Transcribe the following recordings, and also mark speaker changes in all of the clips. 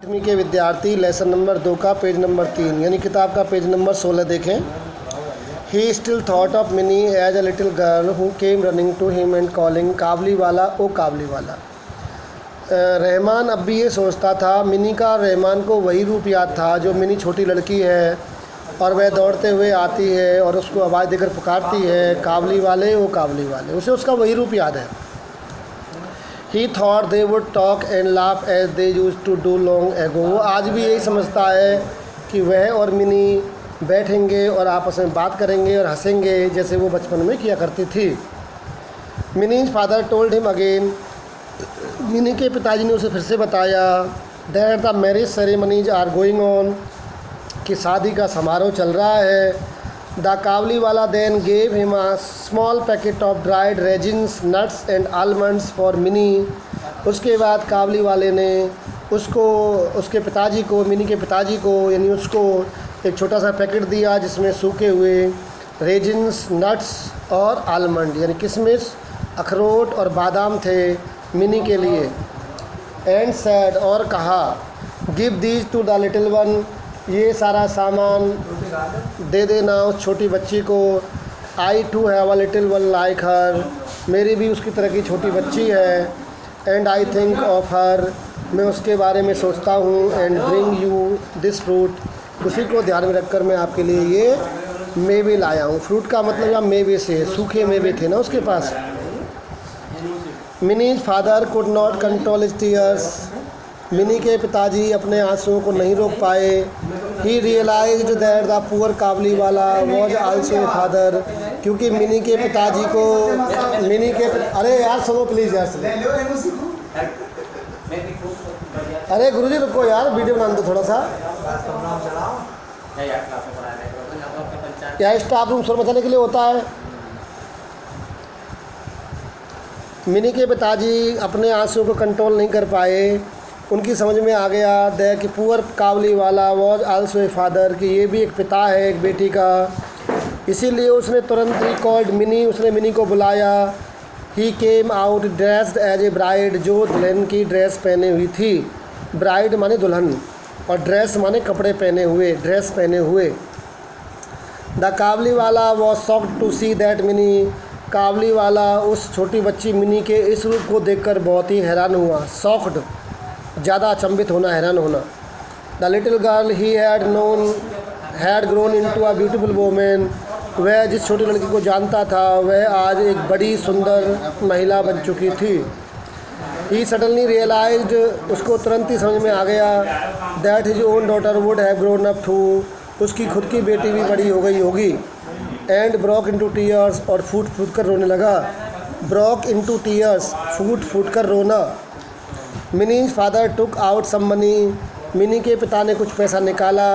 Speaker 1: आठवीं के विद्यार्थी लेसन नंबर 2 का पेज नंबर 3 यानी किताब का पेज नंबर 16 देखें। He still thought of Mini as a little girl who came running to him and calling Kabuliwala ओ काबली वाला। रहमान अब भी ये सोचता था मिनी का रहमान को वही रूप याद था जो मिनी छोटी लड़की है और वह दौड़ते हुए आती है और उसको आवाज़ देकर पुकारती है काबली वाले ओ काबली वाले। उसे उसका वही रूप याद है। He thought they would talk and laugh as they used to do long ago। वो आज भी यही समझता है कि वह और मिनी बैठेंगे और आपस में बात करेंगे और हंसेंगे जैसे वो बचपन में किया करती थी। Mini's father told him again. Mini के पिताजी ने उसे फिर से बताया that the marriage ceremonies are going on, कि शादी का समारोह चल रहा है। The Kabuliwala then gave him a small packet of dried raisins nuts and almonds for Mini. उसके बाद काबली वाले ने उसको उसके पिताजी को मिनी के पिताजी को यानी उसको एक छोटा सा पैकेट दिया जिसमें सूखे हुए रेजिन्स नट्स और आलमंड यानी किशमिश अखरोट और बादाम थे मिनी के लिए। एंड सैड और कहा give these to the little one, ये सारा सामान दे देना उस छोटी बच्ची को। I too have a little one like her, मेरी भी उसकी तरह की छोटी बच्ची है। And I think of her, मैं उसके बारे में सोचता हूँ। And bring you this fruit, उसी को ध्यान में रखकर मैं आपके लिए ये मेवे लाया हूँ। फ्रूट का मतलब यहाँ मेवे से, सूखे मेवे थे ना उसके पास। Mini's father could not control his tears, Mini के पिताजी अपने आंसुओं को नहीं रोक पाए। He realized that the poor Kabuliwala was also a father, क्योंकि मिनी के पिताजी को अरे यार सुनो प्लीज़ यार सुनो। अरे गुरुजी रुको यार, वीडियो बना दो थोड़ा सा। या स्टाफ रूम शोर मचाने के लिए होता है। मिनी के पिताजी अपने आंसुओं को कंट्रोल नहीं कर पाए। उनकी समझ में आ गया दैट कि poor Kabuliwala was also a father, कि ये भी एक पिता है एक बेटी का। इसीलिए उसने तुरंत ही कॉल्ड मिनी, उसने मिनी को बुलाया। He came out dressed as a bride, जो दुल्हन की ड्रेस पहने हुई थी। ब्राइड माने दुल्हन और ड्रेस माने कपड़े पहने हुए, ड्रेस पहने हुए। The Kabuliwala was shocked to see that Mini, Kabuliwala उस छोटी बच्ची मिनी के इस रूप को देखकर बहुत ही हैरान हुआ। शॉक्ड ज़्यादा अचंभित होना, हैरान होना। The little girl he had grown into a beautiful women, वह जिस छोटी लड़की को जानता था वह आज एक बड़ी सुंदर महिला बन चुकी थी। ही सडनली रियलाइज्ड, उसको तुरंत ही समझ में आ गया that his own daughter would have grown up too, उसकी खुद की बेटी भी बड़ी हो गई होगी। एंड ब्रोक इनटू टीयर्स, और फूट फूट कर रोने लगा। ब्रोक इनटू टीयर्स, फूट फूट कर रोना। Mini's father took out some money, Mini के पिता ने कुछ पैसा निकाला।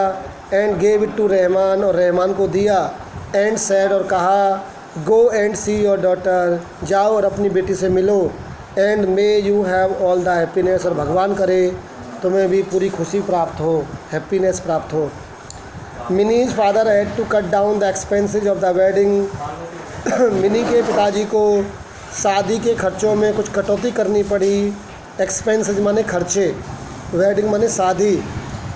Speaker 1: And gave it to Rahman, और रहमान को दिया। एंड सैड, और कहा go and see your daughter, जाओ और अपनी बेटी से मिलो। And may you have all the happiness, और भगवान करे तुम्हें भी पूरी खुशी प्राप्त हो, हैप्पीनेस प्राप्त हो। Mini's father had to cut down the expenses of the wedding, Mini के पिताजी को शादी के खर्चों में कुछ कटौती करनी पड़ी। एक्सपेंसेज माने खर्चे, वेडिंग माने शादी।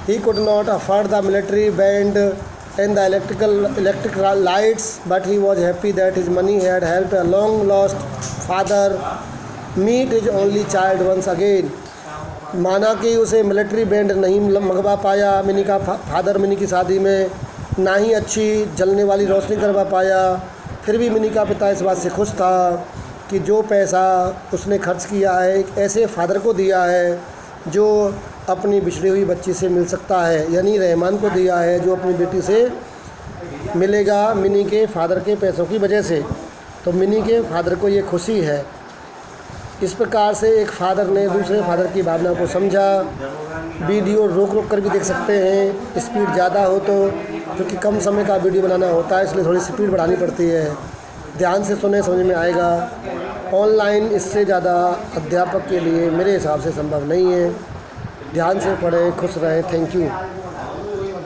Speaker 1: He could not afford the military band and the electric lights, but he was happy that his money had help a long lost father meet his only child once again. माना कि उसे military band नहीं मंगवा पाया mini का father mini की शादी में, ना ही अच्छी जलने वाली रोशनी करवा पाया, फिर भी मिनी का पिता इस बात से खुश था कि जो पैसा उसने खर्च किया है एक ऐसे फादर को दिया है जो अपनी बिछड़ी हुई बच्ची से मिल सकता है, यानी रहमान को दिया है जो अपनी बेटी से मिलेगा मिनी के फादर के पैसों की वजह से। तो मिनी के फादर को ये खुशी है। इस प्रकार से एक फादर ने दूसरे फादर की भावना को समझा। वीडियो रोक रोक कर भी देख सकते हैं, स्पीड ज़्यादा हो तो, क्योंकि कम समय का वीडियो बनाना होता है इसलिए थोड़ी स्पीड बढ़ानी पड़ती है। ध्यान से सुने, समझ में आएगा। ऑनलाइन इससे ज़्यादा अध्यापक के लिए मेरे हिसाब से संभव नहीं है। ध्यान से पढ़ें, खुश रहें। Thank you.